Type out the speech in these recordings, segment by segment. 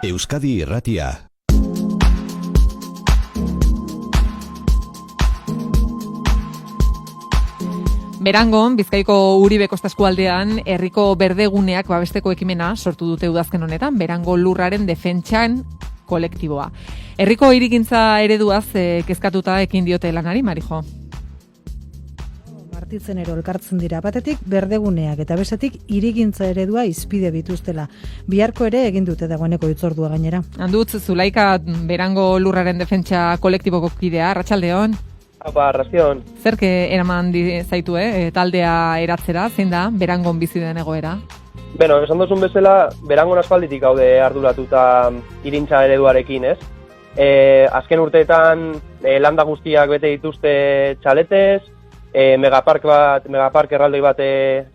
Euskadi Irratia. Berangon, Bizkaiko Uribe Kosta eskualdean, herriko berdeguneak babesteko ekimena sortu dute udazken honetan, Berango lurraren defentsan kolektiboa. Herriko hirigintza ereduaz kezkatuta ekin diote lanari, Marijo. Martitzen elkartzen dira, batetik berdeguneak eta bestetik hirigintza eredua izpide bituztela. Biharko ere egin dute dagoeneko hitzordua gainera. Handutz, Zulaika Berango lurraren defentsa kolektiboko kidea, arratsaldeon. Apa, arrazion. Zerke eraman zaitu, taldea eratzera, zein da, Berangon bizi den egoera? Beno, esan duzun bezala, Berangon aspalditik gaude arduratuta hirigintza ereduarekin, ez? Azken urteetan landa guztiak bete dituzte txaletez, megapark erraldoi bat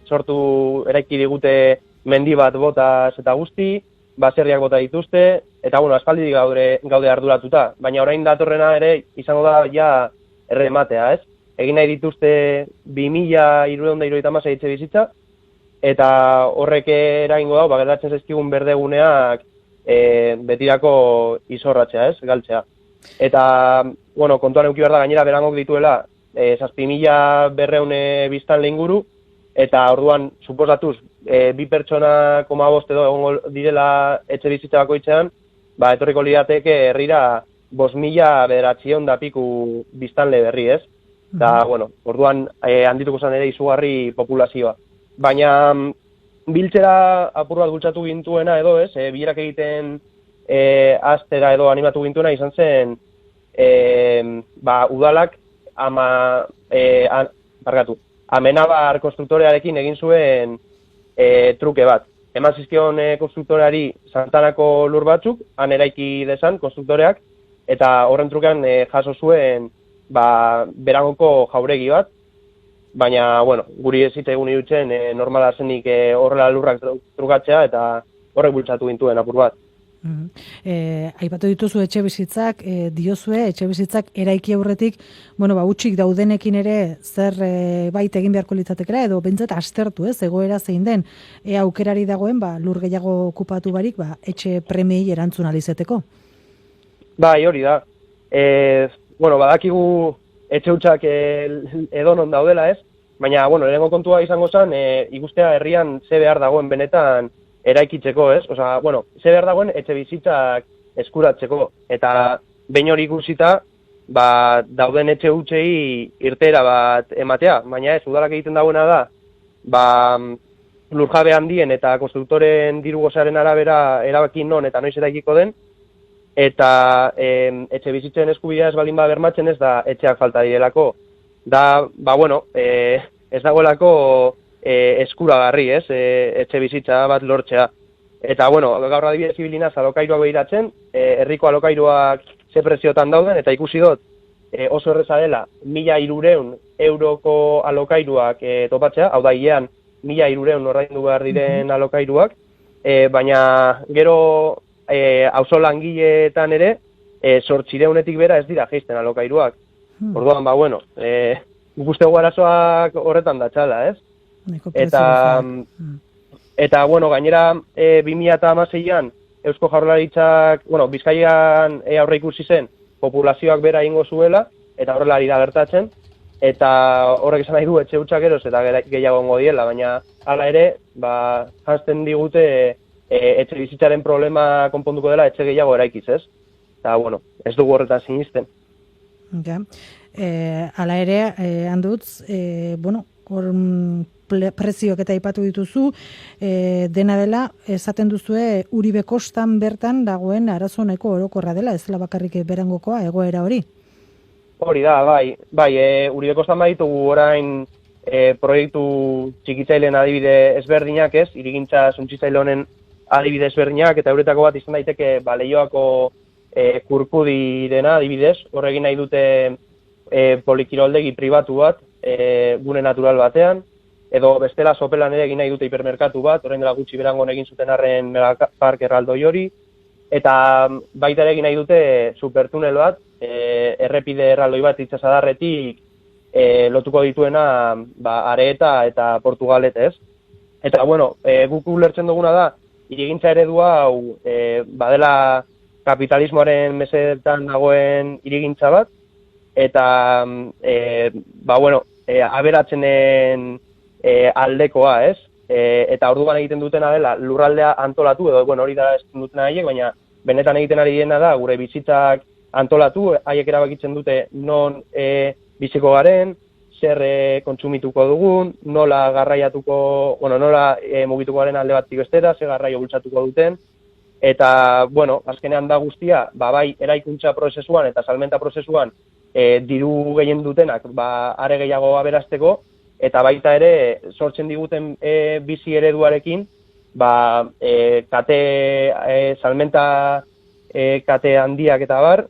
sortu eraiki digute mendi bat botaz eta guzti, baserriak bota dituzte, eta aspalditik gaude arduratuta. Baina orain datorrena ere izango da ja errematea, ez? Egin nahi dituzte 2.376 etxe bizitza, eta horrek eragingo dago, gertatzen zaizkigun berdeguneak betirako izorratzea, ez? Galtzea. Eta, kontuan eduki behar da gainera Berangok dituela 7.200 biztanle inguru, eta orduan, suposatuz, 2 pertsona 5 edo egongo direla etxe bizitza bakoitzean, etorriko lirateke herrira 5.900 da piku biztanle berri, ez? Da, orduan handituko zen ere izugarri populazioa. Baina biltzera apur bat bultzatu gintuena edo, ez? Bilerak egiten astera edo animatu gintuena izan zen udalak Amenabar konstruktorearekin egin zuen truke bat. Eman zizkion konstruktoreari Santanako lur batzuk, han eraiki desan konstruktoreak, eta horren trukean jaso zuen Berangoko jauregi bat, baina, guri ez zitzaigun irutzen normala zenik horrela lurrak trukatzea, eta horrek bultzatu gintuen apur bat. Aipatu dituzu etxe bizitzak, diozue, etxe bizitzak eraiki aurretik, utxik daudenekin ere zer bait egin beharko litzatekera, edo bentzat astertu, ez, egoera zein den, aukerari dagoen, lur gehiago okupatu barik, etxe premiei erantzun alizeteko. Bai, hori da. Badakigu etxe hutsak edonon daudela, ez? Baina, lehenengo kontua izango zen, ikustea herrian ze behar dagoen benetan eraikitzeko, ez? Ze behar dagoen etxe bizitzak eskuratzeko. Eta behin hori ikusita, dauden etxe hutsei irteera bat ematea. Baina ez, udalak egiten dagoena da, lurjabe handien eta konstruktoren diru gozaren arabera erabakin non eta noiz eraikiko den, eta etxe bizitzen eskubidea ez baldin bermatzen ez da etxeak falta direlako. Da, ez dagoelako eskuragarri, ez, etxe bizitza bat lortzea. Eta, gaur adibidez ibilinaz alokairuak behiratzen, herriko alokairuak ze preziotan dauden, eta ikusi dut oso erreza dela 1.300 euroko alokairuak topatzea, hau da, hilean 1.300 ordaindu behar diren alokairuak, baina gero auzo langileetan ere 800etik bera ez dira jaisten alokairuak. Orduan, guk uste arazoak horretan datxala, ez? Eta gainera 2016an Eusko Jaurlaritzak, Bizkaian aurre ikusi zen populazioak bera egingo zuela, eta horrela ari da gertatzen, eta horrek esan nahi du etxe hutsak eroz eta gehiago ongo diela, baina hala ere, janzten digute etxe bizitzaren problema konponduko dela etxe gehiago eraikiz, ez? Eta, ez dugu horretan sinisten. Hala ere, handutz, hor prezioak eta aipatu dituzu, dena dela, esaten duzue Uribe Kostan bertan dagoen arazo nahiko orokorra dela, ez dela bakarrik Berangokoa, egoera hori? Hori da, bai, Uribe Kostan baditugu orain proiektu txikitzaileen adibide ezberdinak, ez? Hirigintza suntsitzaile honen adibide ezberdinak, eta euretako bat izan daiteke Leioako kurkudirena adibidez, horregin nahi dute polikiroldegi pribatu bat, gune natural batean, edo bestela Sopelan ere egin nahi dute hipermerkatu bat, orain dela gutxi Berangon egin zuten arren megapark erraldoi hori, eta baita ere egin nahi dute supertunel bat, errepide erraldoi bat itsasadarretik lotuko dituena Areta eta Portugalet, ez? Eta, guk ulertzen duguna da, hirigintza eredua hau badela kapitalismoaren mesedetan dagoen hirigintza bat, eta aberatsenen aldekoa, ez? Eta orduan egiten dutena dela lurraldea antolatu, edo hori da ez dutena haiek, baina benetan egiten ari dena da gure bizitzak antolatu, haiek erabakitzen dute non biziko garen, zer kontsumituko dugun, nola garraiatuko, nola mugituko garen alde batik bestera, zer garraio bultzatuko duten, eta, azkenean da guztia, bai, eraikuntza prozesuan eta salmenta prozesuan diru gehien dutenak, are gehiago aberasteko, eta baita ere, sortzen diguten bizi ereduarekin, salmenta kate handiak eta bar,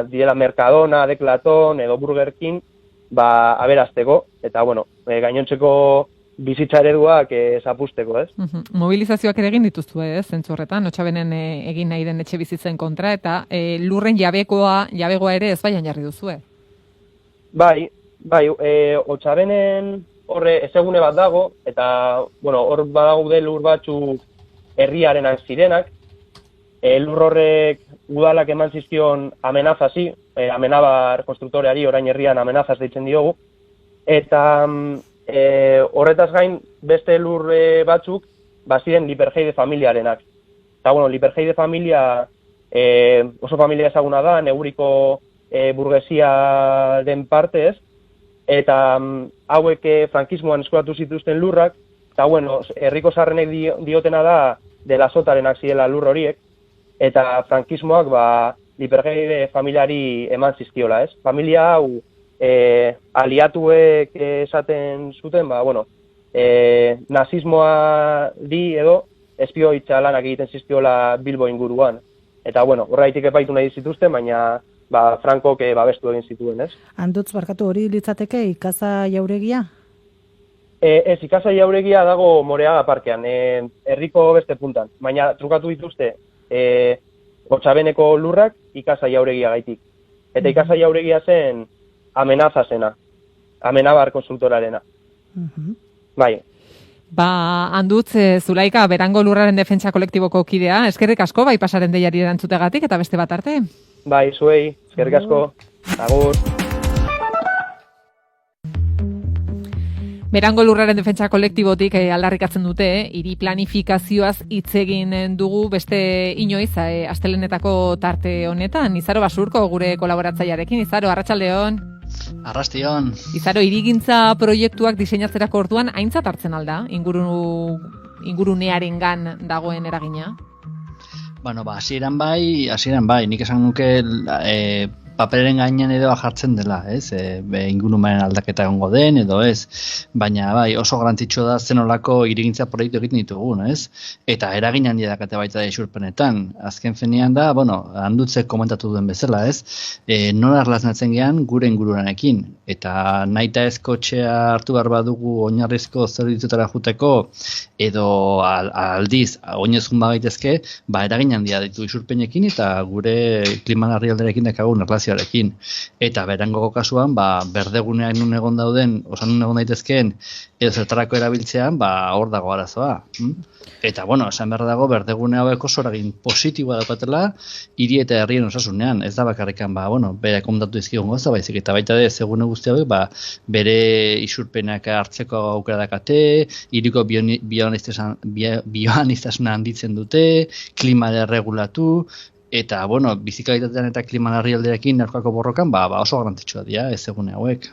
direla Mercadona, Decathlon edo Burger King, aberasteko, eta, gainontzeko bizitza ereduak zapusteko, ez? Mobilizazioak ere egin dituztu, ez? Zentzu horretan, Otxabenen egin nahi den etxe bizitzen kontra, eta lurren jabegoa ere ez baian jarri duzue. Bai, Otxabenen horre ezegune bat dago, eta, hor badaude lur batzuk herriarenak zirenak, lur horrek udalak eman zizkion amenazasi, amenabar konstruktoreari orain herrian amenazaz deitzen diogu, eta horretaz gain beste lur batzuk ziren Liperheide familiarenak. Eta, Liperheide familia oso familia ezaguna da, Neguriko burgesiaren partez, eta hauek frankismoan eskuratu zituzten lurrak, eta, herriko zaharrenek diotena da dela Sotarenak zirela lur horiek, eta frankismoak Liperheide familiari eman zizkiola, ez? Familia hau aliatuek esaten zuten, nazismoa edo espioitza lanak egiten zizkiola Bilbo inguruan. Eta, horreitik epaitu nahi zituzten, baina Frankok babestu egin zituen, ez? Handutz, barkatu, hori litzateke ikaza jauregia? Ez, ikaza jauregia dago Moreaga parkean, herriko beste puntan. Baina trukatu dituzte Otxabeneko lurrak ikaza jauregia gaitik. Eta ikaza jauregia zen amenaza zena, amenabar konstruktorarena. Bai. Handutz, Zulaika, Berango lurraren defentsa kolektiboko kidea, eskerrik asko, bai pasaren deiari erantzutegatik, eta beste bat arte. Bai, zuei, eskerrik asko, agur. Berango lurraren defentsa kolektibotik aldarrikatzen dute, hiri planifikazioaz hitz egin dugu beste inoiz astelenetako tarte honetan. Izaro Basurko gure kolaboratzailearekin. Izaro, arratsaldeon. Arrastion. Izaro, hirigintza proiektuak diseinatzerako orduan aintzat hartzen alda, ingurunearengan dagoen eragina? Hasieran bai, nik esan nuke papereren gainean edo jartzen dela, ez? Ingurumen aldaketa egongo den edo ez, baina bai, oso garrantzitsua da zenolako hirigintza proiektu egiten ditugun, ez? Eta eragin handia dakate baita isurpenetan. Azken fenean da, handutzek komentatu duen bezala, ez? Nola erlaznatzen gean gure ingururanekin, eta nahita ez kotxea hartu behar badugu oinarrizko zerbitzutara juteko, edo aldiz, oinezkun bagaitezke, eragin handia ditu isurpenekin eta gure klima larrialdiarekin dakagun erlazioarekin. Eta Berangoko kasuan, berdegunean nun egon dauden, nun egon daitezkeen, edo zertarako erabiltzean, hor dago arazoa. Eta, esan behar dago, berdegune hauek oso eragin positiboa daukatela, hiri eta herrien osasunean. Ez da bakarrikan, bere komentatu izkigun goza, baizik, eta baita de, segune guzti hauek, bere isurpenak hartzeko aukera dakate, hiriko bioaniztasuna handitzen dute, klima regulatu, eta, bizikalitatean eta klima larrialdearekin aurkako borrokan, oso garrantzitsua dira, ez egune hauek.